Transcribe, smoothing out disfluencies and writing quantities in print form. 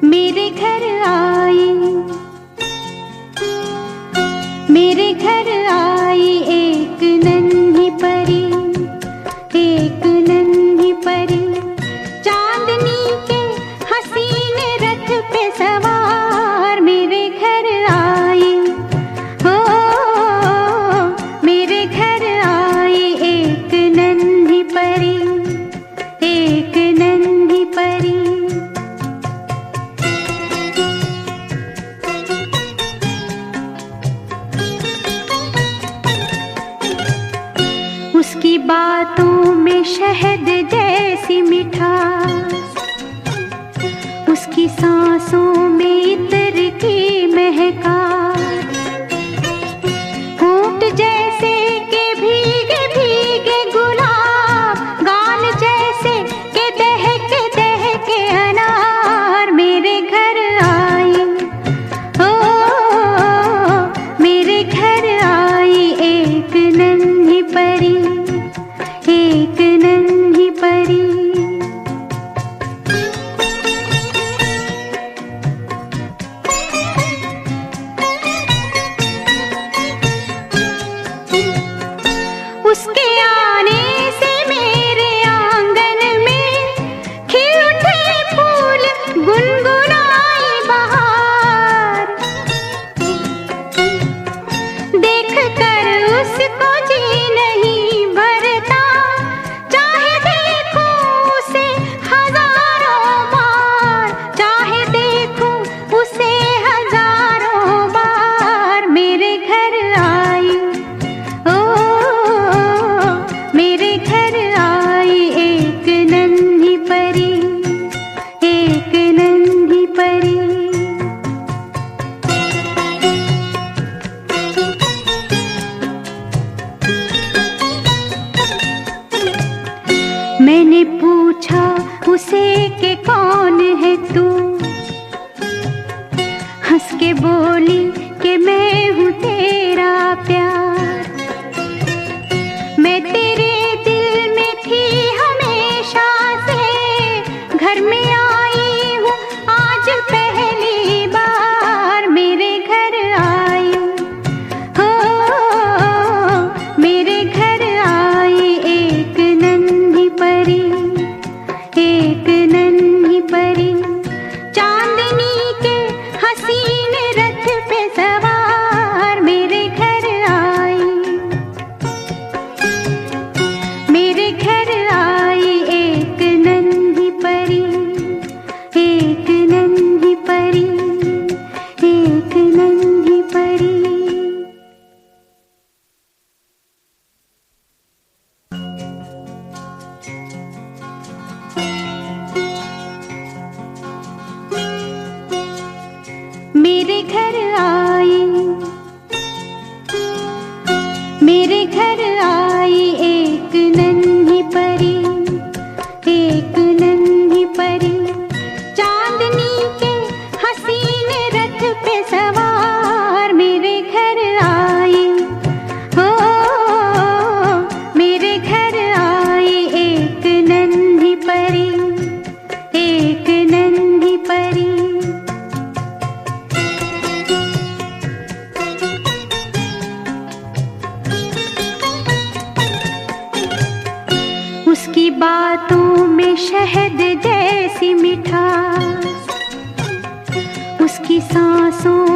मेरे घर आई, मेरे घर आई एक नन्ही परी, एक नन्ही परी, चांदनी के हसीन रथ पे सवार। मेरे घर आई, हो मेरे घर आई एक नन्ही परी, एक नन्ही परी। उसकी बातों में शहद जैसी मिठास, उसकी सांसों में इत्र की महकास, होंठ जैसे के भीगे भीगे गुलाब, गाल जैसे के दहके अनार। मेरे घर आई, ओ मेरे घर आई एक नन्ही परी, एक नन्ही परी। उसके आने से मेरे आंगन में खिल उठे फूल, गुनगुनाई बहार। देख कर उसको जी नहीं भरता, चाहे देखूं उसे हजारों बार, चाहे देखूं उसे हजारों बार। मेरे घर आई, ओ मेरे घर आई एक नन्ही परी, एक नन्ही परी। मैंने पूछा उसे कि कौन है तू, हंस के बोली कि मैं हूँ तेरा प्यार। मैं तेरे दिल में थी हमेशा से, घर में आई हूँ आज पहली बार। मेरे घर आई, हो मेरे घर आई एक नन्ही परी, एक नन्ही परी, चांदनी के हसीन रथ पे सवार। मेरे घर आई, मेरे घर आई एक नन्ही परी, एक नन्ही परी, एक नन्ही परी। मेरे घर आई, मेरे घर आई एक नन्ही परी, एक नन्ही परी, चांदनी के हसीन रथ पे सवार। मेरे घर आई, हो मेरे घर आई एक नन्ही परी, एक नन्ही परी। उसकी बातों में शहद जैसी मिठास, उसकी सांसों